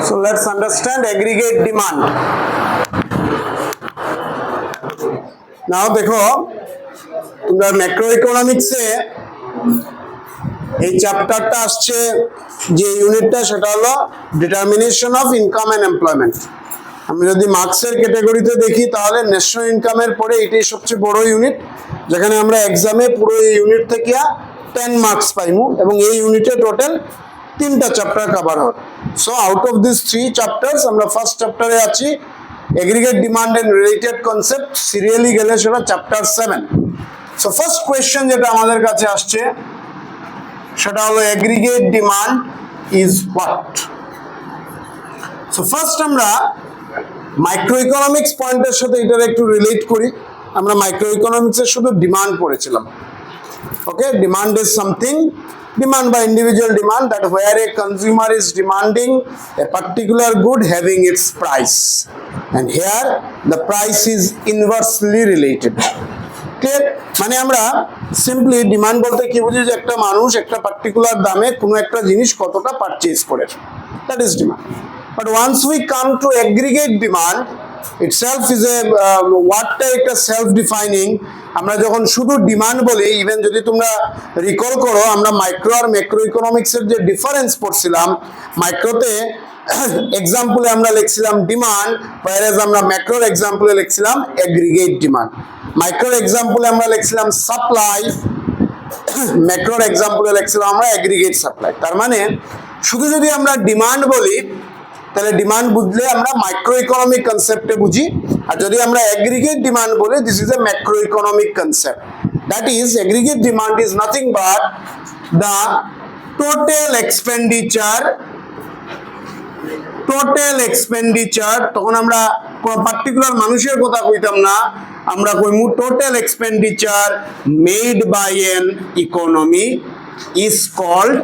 So let's understand aggregate demand. Now দেখো তোমরা macro ইকোনমিক্সে এই চ্যাপ্টারটা আসছে যে ইউনিটটা সেটা হলো determination of income and employment. আমি যদি মার্কসের ক্যাটাগরিতে দেখি তাহলে ন্যাশনাল ইনকামের পরে এটাই সবচেয়ে বড় ইউনিট, যেখানে আমরা এক্সামে পুরো এই ইউনিট থেকে 10 মার্কস পাইমু এবং এই ইউনিটে টোটাল 3টা চ্যাপ্টার কভার হয়। So out of this 3 chapters আমরা ফার্স্ট চ্যাপ্টারে আছি aggregate demand and related concept, serially গেলে সেটা চ্যাপ্টার 7। সো ফার্স্ট কোয়েশ্চেন যেটা আমাদের কাছে আসছে সেটা হলো aggregate demand is what. So first আমরা মাইক্রো ইকোনমিক্স পয়েন্টের সাথে এটার একটু রিলেট করি। আমরা মাইক্রো ইকোনমিক্সের শুধু ডিমান্ড পড়েছিলাম। Okay, demand is something, demand by individual demand, that where a consumer is demanding a particular good having its price, and here the price is inversely related. Clear? মানে আমরা simply demand বলতে কি বুঝি, যে একটা মানুষ একটা পার্টিকুলার দামে কোনো একটা জিনিস কতটা পারচেজ করে, that is demand. But once we come to aggregate demand itself is a ওয়ার্ডটা একটা সেলফ ডিফাইনিং। আমরা যখন শুধু ডিমান্ড বলি, ইভেন যদি তোমরা রিকল করো আমরা মাইক্রো আর ম্যাক্রো ইকোনমিক্সের যে ডিফারেন্স পড়ছিলাম, মাইক্রোতে এক্সাম্পলে আমরা লিখছিলাম ডিমান্ড, whereas আমরা ম্যাক্রোর এক্সাম্পলে লিখছিলাম এগ্রিগেট ডিমান্ড। মাইক্রোর এক্সাম্পলে আমরা লিখছিলাম সাপ্লাই, ম্যাক্রোর এক্সাম্পলে লিখছিলাম আমরা এগ্রিগেট সাপ্লাই। তার মানে শুধু যদি আমরা ডিমান্ড বলি তাহলে ডিমান্ড বুঝলে আমরা মাইক্রো ইকোনমিক কনসেপ্টে বুঝি, আর যদি আমরা এগ্রিগেট ডিমান্ড বলি this is a macro economic concept. That is aggregate demand is nothing but the total expenditure. তখন আমরা কোনো পার্টিকুলার মানুষের কথা কইতাম না, আমরা কইমু total expenditure made by an economy is called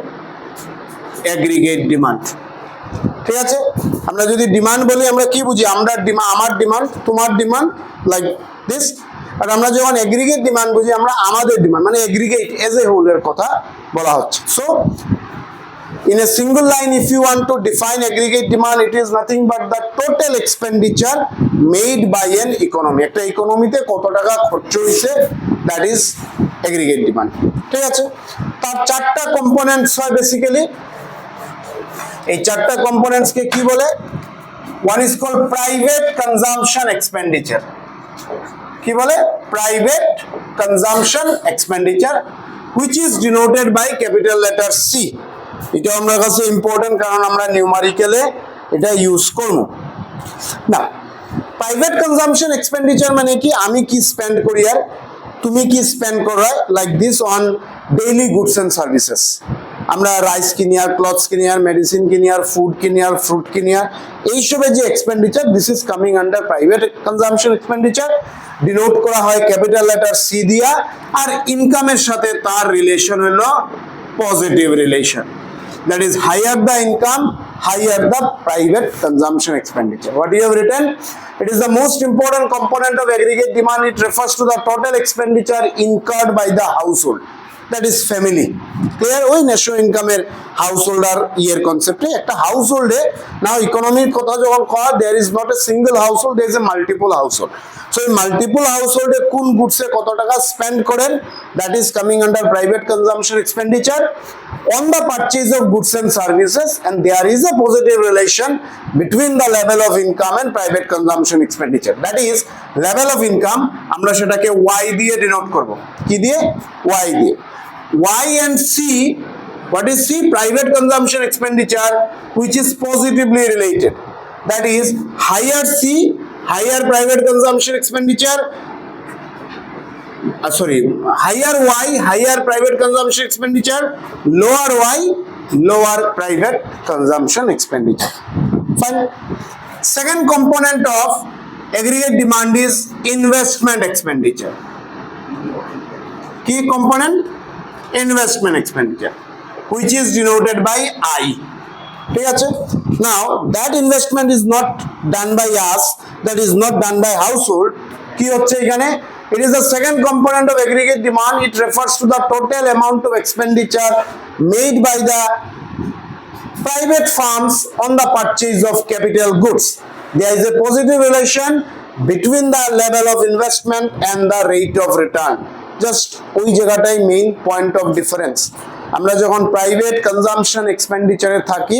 aggregate demand. ঠিক আছে, আমরা যদি ডিমান্ড বলি আমরা কি বুঝি, আমরা আমার ডিমান্ড, তোমার ডিমান্ড, লাইক দিস। আর আমরা যখন এগ্রিগেট ডিমান্ড বুঝি আমরা আমাদের ডিমান্ড, মানে এগ্রিগেট এজ এ হোল এর কথা বলা হচ্ছে। So in a single line if you want to define aggregate demand, it is nothing but the total expenditure made by an economy. একটা ইকোনমিতে কত টাকা খরচ হইছে, that is aggregate demand। ঠিক আছে, তার 4টা কম্পোনেন্টস হয় বেসিক্যালি। এই 4টা কম্পোনেন্টস কে কি বলে? One is called private consumption expenditure. কি বলে? Private consumption expenditure which is denoted by capital letter C। এটা আমার কাছে ইম্পর্টেন্ট কারণ আমরা নিউমারিক্যালে এটা ইউজ করব না। প্রাইভেট কনজাম্পশন এক্সপেন্ডিচার মানে কি, আমি কি স্পেন্ড করি আর তুমি কি স্পেন্ড করো, like this on daily goods and services. আমরা রাইস কিনি আর, ক্লথস কিনি আর, মেডিসিন কিনি আর, ফুড কিনি আর, ফ্রুট কিনি আর, এইসবের যে expenditure this is coming under private consumption expenditure. Denote করা হয় ক্যাপিটাল লেটার সি দিয়া, আর ইনকামের সাথে তার রিলেশন হলো positive relation. That is, higher the income, higher the private consumption expenditure. What you have written? It is the most important component of aggregate demand. It refers to the total expenditure incurred by the household. That is family. Clear? ওই national ইনকামের household আর ইয়ের কনসেপ্টে একটা হাউসহোল্ডে, now ইকোনমির কথা যখন কয় there is not a single household, there is a multiple household. So এই মাল্টিপল হাউসহোল্ডে কোন গুডসে কত টাকা স্পেন্ড করেন, that is coming under private consumption expenditure on the purchase of goods and services, and there is a positive relation between the level of income and private consumption expenditure. That is, level of income আমরা সেটাকে y দিয়ে denote করব। কি দিয়ে? y দিয়ে। y and c, what is c? Private consumption expenditure which is positively related. That is, higher c, higher private consumption expenditure, higher y, higher private consumption expenditure, lower y, lower private consumption expenditure. Fine. Second component of aggregate demand is investment expenditure. Key component? Investment expenditure, which is denoted by I. ঠিক আছে, now that investment is not done by us, that is not done by household. কি হচ্ছে এখানে? It is the second component of aggregate demand. It refers to the total amount of expenditure made by the private firms on the purchase of capital goods. There is a positive relation between the level of investment and the rate of return. Just ওই জায়গাটাই main point of difference. আমরা যখন private consumption এক্সপেন্ডিচারে থাকি,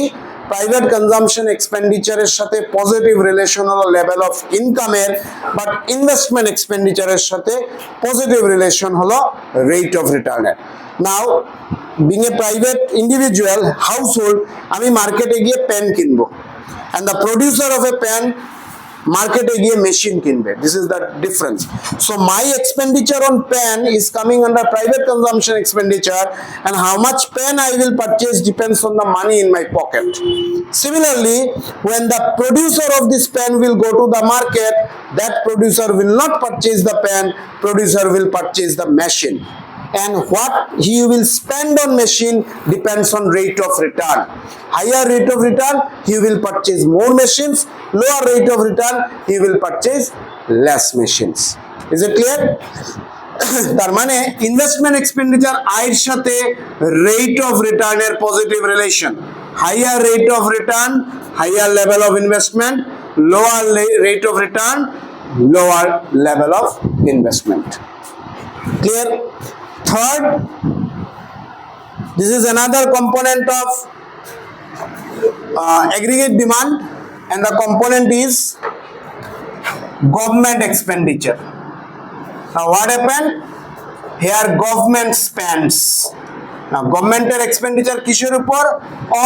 private consumption এক্সপেন্ডিচারের সাথে positive relation হলো level of ইনকামের, but investment এক্সপেন্ডিচারের সাথে positive relation হলো রেট অফ রিটার্নের। নাও being a private individual household, আমি মার্কেটে গিয়ে পেন কিনবো, and the producer of a pen মার্কেটে গিয়ে মেশিন কিনবে। This is the difference. So my expenditure on pen is coming under private consumption expenditure, and how much pen I will purchase depends on the money in my pocket. Similarly, when the producer of this pen will go to the market, that producer will not purchase the pen, producer will purchase the machine, and what he will spend on machine depends on rate of return. Higher rate of return, he will purchase more machines. Lower rate of return, he will purchase less machines. Is it clear? তার মানে investment expenditure আয়ের সাথে rate of রিটার্নের positive relation. Higher rate of return, higher level of investment, lower rate of return, lower level of investment. Clear? Third, this is another component of aggregate demand, and the component is government expenditure. Now what happened? Here government spends. Now government expenditure কিসের উপর?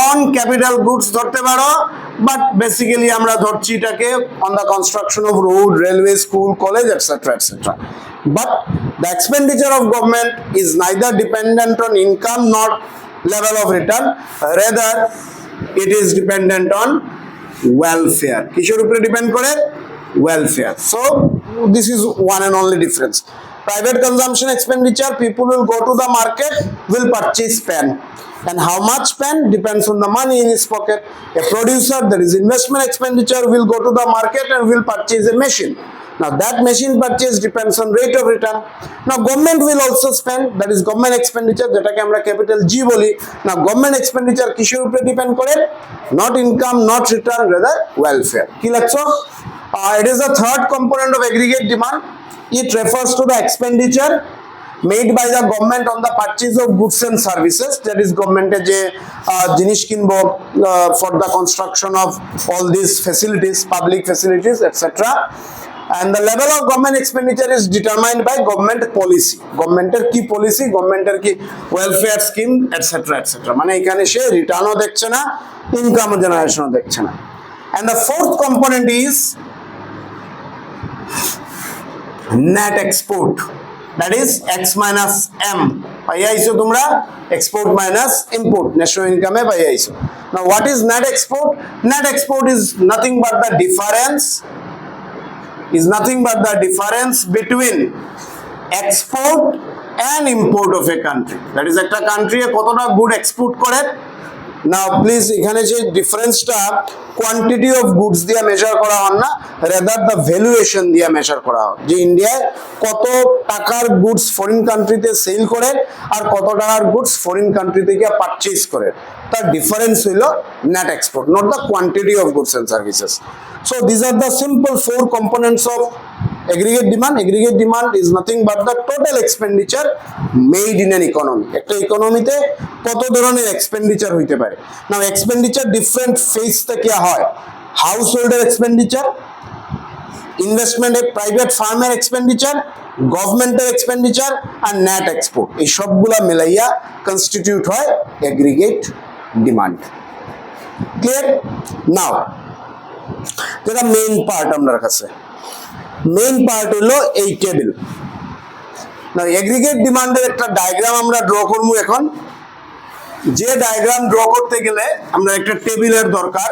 On capital goods ধরতে পারো, but basically আমরা ধরছি এটাকে on the construction of road, railway, school, college, etc. etc. But the expenditure of government is neither dependent on income nor level of return, rather it is dependent on welfare. কিসের উপরে depend করে? Welfare. So this is one and only difference. Private consumption expenditure, people will go to the market, will purchase pen, and how much pen depends on the money in his pocket. A producer, there is investment expenditure, will go to the market and will purchase a machine. Now that machine purchase depends on rate of return. Now government will also spend, that is government expenditure, যেটাকে আমরা capital জি বলি। Now government expenditure কিসের উপরে depend করে? Not income, not return, rather welfare. কি লাগছো? It is the third component of aggregate demand. It refers to the expenditure made by the government on the purchase of goods and services, that is government যে জিনিস কিনবো for the construction of all these facilities, public facilities, etc. And the level of government expenditure is determined by government policy. Governmenটের কি policy, governmenটের কি welfare scheme, etc. etc. মানে এখানে সে রিটার্নও দেখছে না, income জেনারেশনও দেখছে না। And the fourth component is net export, that is x minus m. পাইয়া আইছো তোমরা, export minus import, national income এ পাইয়া আইছো। Now what is net export? Net export is nothing but the difference between export and import of a country. That is একটা country কতটা good export করে। নাও please এখানে যে ডিফারেন্সটা কোয়ান্টিটি অফ গুডস দিয়ে measure করা হয় না, রেদার দ্য ভ্যালুয়েশন দিয়ে মেজার করা হয়, যে ইন্ডিয়ায় কত টাকার গুডস ফরেন কান্ট্রিতে সেল করে আর কত টাকার গুডস ফরেন কান্ট্রি থেকে পারচেজ করে, তার ডিফারেন্স হইল net export, not the quantity of goods and services. So this are the simple four components of aggregate demand. Aggregate demand is nothing but the total expenditure made in an economy. একটা ইকোনমিতে কত ধরনের expenditure হইতে পারে। নাও expenditure different phase থেকে হয়। House হোল্ডের expenditure, ইনভেস্টমেন্টে private ফার্মের expenditure, গভর্নমেন্টের expenditure আর net export, এই সবগুলা মিলাইয়া কনস্টিটিউট হয় এগ্রিগেট ডিমান্ড। ক্লিয়ার? নাও যেটা মেইন পার্ট আপনার কাছে, মেইন পার্ট হলো এই টেবিল। না এগ্রিগেট ডিমান্ডের একটা ডায়াগ্রাম আমরা ড্র করবো এখন। যে ডায়াগ্রাম ড্র করতে গেলে আমরা একটা টেবিলের দরকার।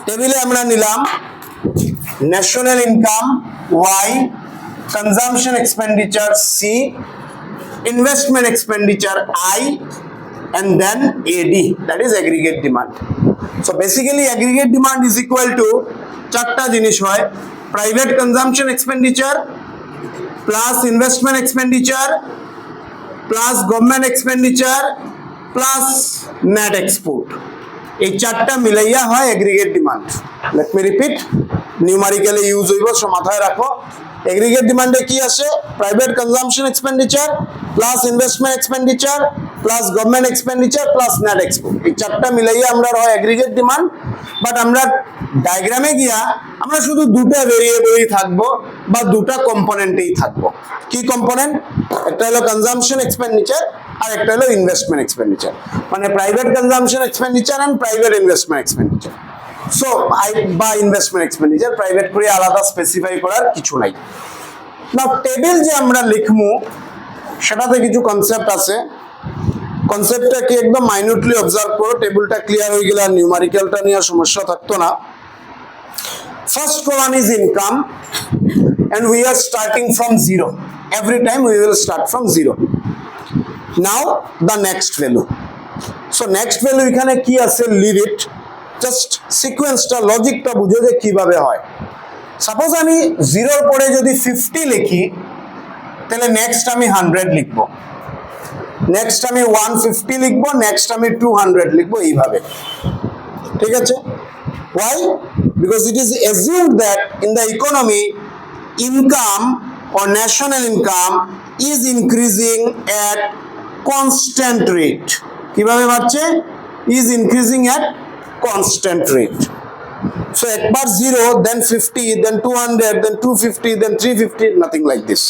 টেবিলে আমরা নিলাম national income Y, consumption expenditure C, investment expenditure I, and then AD, that is aggregate demand. So basically aggregate demand is equal to চারটা জিনিস হয়, private consumption expenditure plus investment expenditure plus government expenditure plus net export, এই চারটা মিলাইয়া হয় aggregate demand. Let me repeat, numerically use হইব, so মাথায় রাখো। এগ্রিগেট ডিমান্ডে কি আসে? Private consumption expenditure plus investment expenditure plus government expenditure plus net export, এই চারটা মিলাইয়া আমরা হয় এগ্রিগেট ডিমান্ড। বাট আমরা ডায়াগ্রামে গিয়া আমরা শুধু দুটা ভেরিয়েবলই থাকবো বা দুটা কম্পোনেন্টেই থাকবো। কি কম্পোনেন্ট? একটা হলো কনজাম্পশন এক্সপেন্ডিচার আর একটা হলো ইনভেস্টমেন্ট এক্সপেন্ডিচার, মানে private consumption expenditure and private investment expenditure. So বা ইনভেস্টমেন্ট এক্সপেন্ডিচার প্রাইভেট করে আলাদা স্পেসিফাই করার কিছু নাই। নাও টেবিল যে আমরা লিখবো সেটাতে কিছু কনসেপ্ট আছে, কনসেপ্টটা কি একদম মাইনিউটলি অবজার্ভ করো, টেবিলটা ক্লিয়ার হয়ে গেলে আর নিউমারিক্যালটা নিয়ে সমস্যা থাকতো না। First column is income and we are starting from zero. Every time we will start from zero. Now the next value. So next value এখানে কি আছে? Leave it. Just সিকোয়েন্সটা, লজিকটা বুঝো যে কিভাবে হয়। সাপোজ আমি 0 পরে যদি 50 লিখি তাহলে নেক্সট আমি 100 লিখবো, নেক্সট আমি 150 লিখবো, নেক্সট আমি 200 লিখবো, এইভাবে। ঠিক আছে? Why? Because it is assumed that in the economy, income or national income is increasing at constant rate. কিভাবে বাড়ছে? Is increasing at constant rate. So একবার 0, then 50, then 200, then 250, then 350, nothing like this.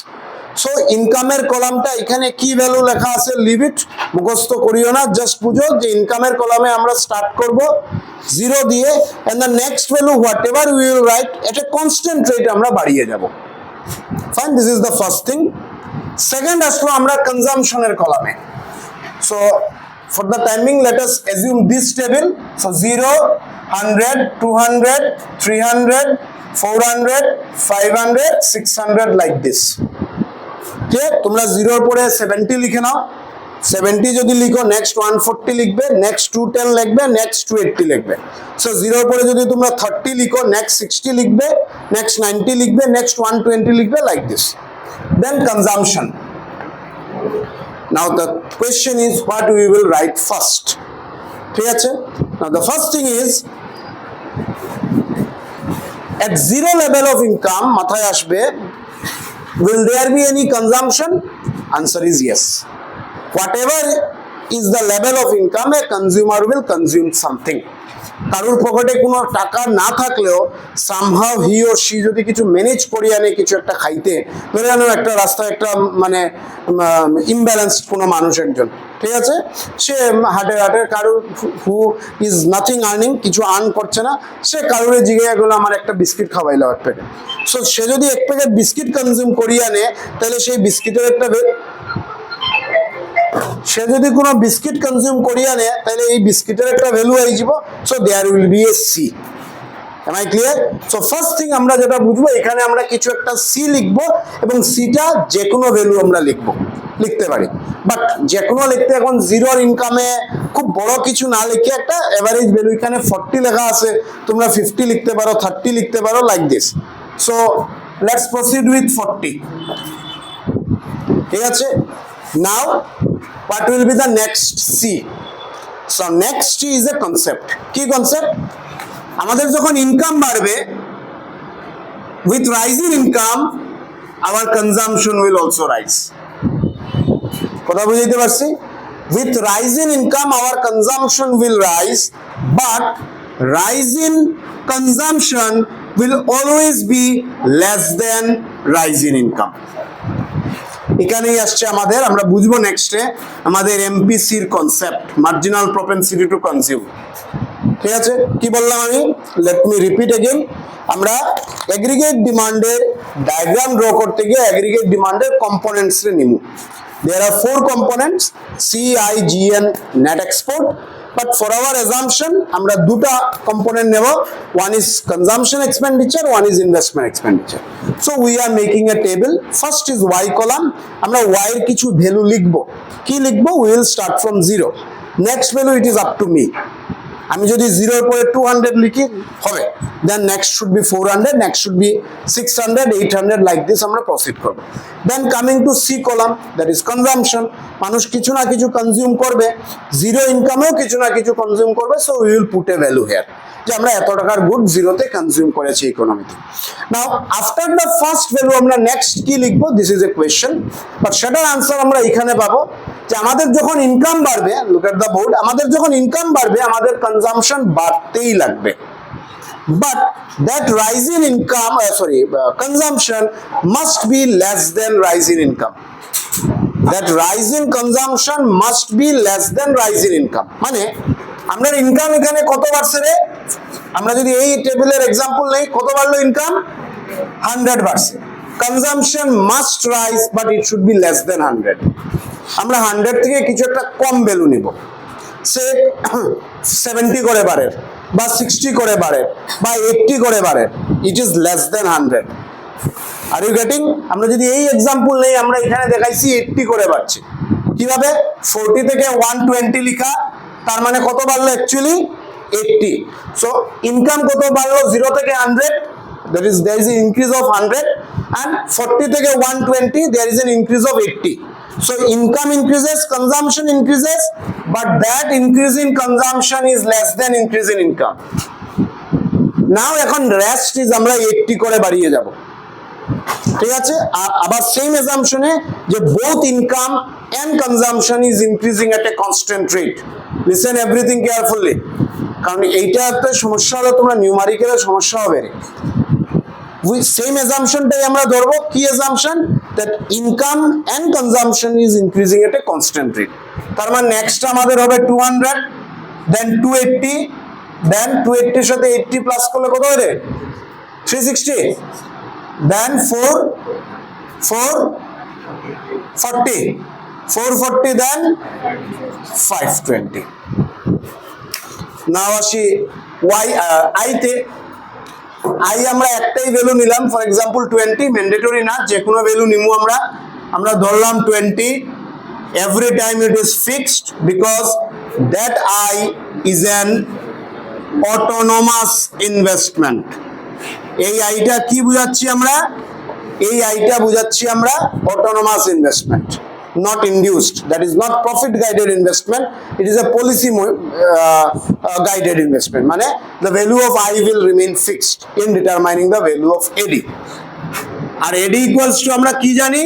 So ইনকামের কলামটা এখানে কি value লেখা আছে? Leave ইট, মুখস্থ করিও না, জাস্ট বুঝো যে ইনকামের কলামে আমরা স্টার্ট করব 0 দিয়ে, and the next value whatever we will write at a constant rate আমরা বাড়িয়ে যাব। Fine, this is the first thing. Second আসলো আমরা কনজাম্পশনের কলামে। So for the timing let us assume this table. So 0, 100, 200, 300, 400, 500, 600 like this. ঠিক, তোমরা 0 পরে 70 লিখে নাও, 70 যদি লিখো নেক্সট 140 লিখবে, নেক্সট 210 লিখবে, নেক্সট 280 লিখবে। সো 0 পরে যদি তোমরা 30 লিখো নেক্সট 60 লিখবে, নেক্সট 90 লিখবে, নেক্সট 120 লিখবে, like this. Then consumption. Now the question is what we will write first. ঠিক আছে? Now the first thing is at zero level of income, মাথায় আসবে, will there be any consumption? Answer is yes. Whatever is the level of income, a consumer will consume something. কারোর পকেটে কোনো টাকা না থাকলেও somehow he or she যদি কিছু ম্যানেজ করিয়ে আনে কিছু একটা খাইতে, ধরে আনো একটা রাস্তায় একটা মানে ইমব্যালেন্সড কোনো মানুষ একজন, ঠিক আছে, সে হাটে কারোর হু ইজ নাথিং আর্নিং, কিছু আর্ন করছে না, সে কারোরে জিজ্ঞাসা করলো আমার একটা বিস্কিট খাওয়াইলো এক প্যাকেট। সো সে যদি এক প্যাকেট বিস্কিট কনজিউম করিয়ে আনে তাহলে সেই বিস্কিটের একটা সে যদি কোনো বিস্কিট কনজিউম করিয়া নেয় তাহলে এই বিস্কিটের একটা ভ্যালু আই যাব। So there will be a C. Am I clear? So first thing আমরা যেটা বুঝবো, এখানে আমরা কিছু একটা সি লিখবো এবং সিটা যে কোনো ভ্যালু আমরা লিখতে পারি, বাট যে কোনো লিখতে এখন জিরোর ইনকামে খুব বড় কিছু না লিখে একটা এভারেজ ভ্যালু, এখানে 40 লেখা আছে, তোমরা 50 লিখতে পারো, 30 লিখতে পারো, like this. So let's proceed with 40। ঠিক আছে? নাও what will be the next C? So next C is a concept. কি concept? আমাদের যখন ইনকাম বাড়বে, with rising income our consumption will also rise. কথা বুঝাইতে পারছি? With rising income our consumption will rise, but rising consumption will always be less than rising income. এখানেই আসছে আমাদের, আমরা বুঝবো নেক্সটে আমাদের এমপিসির কনসেপ্ট, মার্জিনাল প্রপেনসিটি টু কনজিউম। ঠিক আছে? কি বললাম আমি? Late me repeat again. আমরা এগ্রিগেট ডিমান্ডের ডায়াগ্রাম ড্র করতে গিয়ে এগ্রিগেট ডিমান্ডের কম্পোনেন্টস রে নিমু। দেয়ার আর 4 components, CIGN net export, but for our assumption আমরা দুটা কম্পোনেন্ট নেব, one is consumption expenditure, one is investment expenditure. So we are making a table. First is y column, আমরা y এর কিছু ভ্যালু লিখব। কি লিখব? We will start from 0. Next value it is up to me. আমি যদি 0 এর পরে 200 লিখি হবে, then next should be 400, next should be 600, 800, like this আমরা প্রসিড করব। Then coming to C column, that is consumption. মানুষ কিছু না কিছু কনজিউম করবে, জিরো ইনকামেও কিছু না কিছু কনজিউম করবে, so we will put a value here, যে আমরা এত টাকার গুড জিরোতে কনজিউম করেছি ইকোনমিতে। Now after the first value আমরা নেক্সট কি লিখবো, this is a question, but সেটার আনসার আমরা এখানে পাবো যে আমাদের যখন ইনকাম বাড়বে, লুক এট দ্য বোর্ড, আমাদের যখন ইনকাম বাড়বে আমাদের কনজাম্পশন বাড়তেই লাগবে, but that rise in income consumption must be less than rise in income. That rise in consumption must be less than rise in income. মানে আমাদের income এখানে কত বাড়ছে রে, আমরা যদি এই টেবিলের एग्जांपल নেই, কত বাড়লো ইনকাম, 100 বাড়ছে। Consumption must rise but it should be less than 100। আমরা 100 থেকে কিছু একটা কম ভ্যালু নিব, সে 70 করে বাড়ে বা 60 করে বাড়ে বা 80 করে বাড়ে, it is less than 100। Are you getting? আমরা যদি এই एग्जांपल নেই, আমরা এখানে দেখাইছি 80 করে বাড়ছে। কিভাবে? 40 থেকে 120 লিখা, তার মানে কত বাড়লো অ্যাকচুয়ালি 80। সো ইনকাম কত বাড়লো 0 থেকে 100, there is an increase of 100, and 40 থেকে 120 there is an increase of 80. So income increases, consumption increases, but that increase in consumption is less than increase in income. Now এখন rest is আমরা 80 করে বাড়িয়ে যাব, ঠিক আছে? আবার সেম অ্যাজাম্পশনে যে both income and consumption is increasing at a constant rate. Listen everything carefully, কারণ এইটাতে সমস্যা হলে তোমরা নিউমারিক্যালে সমস্যা হবে। We same assumption টাই আমরা ধরবো, কি assumption, that income and consumption is increasing at a constant rate। তার মানে নেক্সট আমাদের হবে 200, then 280, then 280 এর সাথে 80 প্লাস করলে কত হবে, 360, then 440, then 520। নাও আসি i তে। আই আমরা একটাই ভ্যালু নিলাম, ফর এক্সাম্পল 20, ম্যান্ডেটরি না, যে কোনো ভ্যালু নিমু আমরা ধরলাম 20। Every time it is fixed because that I is an autonomous investment. এই আইটা কি বুঝাচ্ছি আমরা, এই আইটা বুঝাচ্ছি আমরা autonomous investment, not induced, that is not profit guided investment, it is a policy guided investment, মানে the value of I will remain fixed in determining the value of AD। আর AD equals to আমরা কি জানি,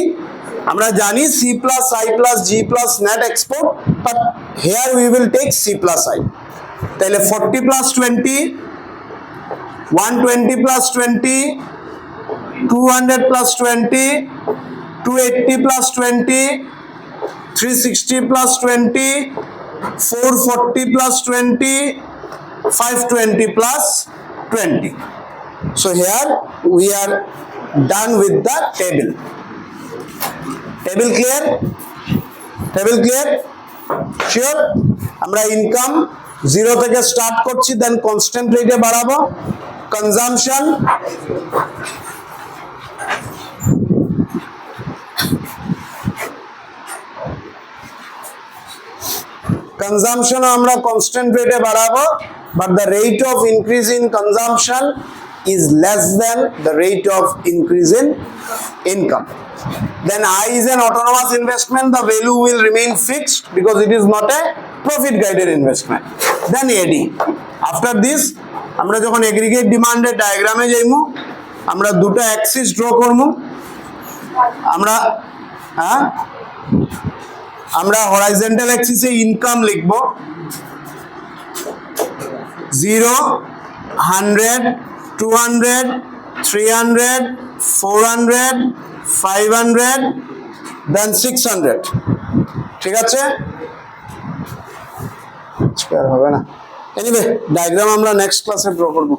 আমরা জানি C plus I plus G plus net export, but here we will take C plus I। তাহলে 40 plus 20, 120 plus 20, 200 plus 20, 280 plus 20, 360 plus 20, 440 plus 20, 520 plus 20. So here we are done with the table. Table clear? Table clear? Sure? আমরা income 0 থেকে start করছি, দেন constant রেটে বাড়াবো। Consumption consumption আমরা constant rate এ বাড়াবো, but the rate of increase in consumption is less than the rate of increase in income. Then I is an autonomous investment, the value will remain fixed because it is not a profit guided investment. Then AD. After this আমরা যখন aggregate demand এর ডায়াগ্রামে যাইমু, আমরা দুটো Axis draw করবো। আমরা horizontal অ্যাক্সিসে income লিখব 0, 100, 200, 300, 400, 500, দেন 600, ঠিক আছে? হবে না, এনিওয়ে ডায়াগ্রাম আমরা নেক্সট ক্লাসে ড্র করব।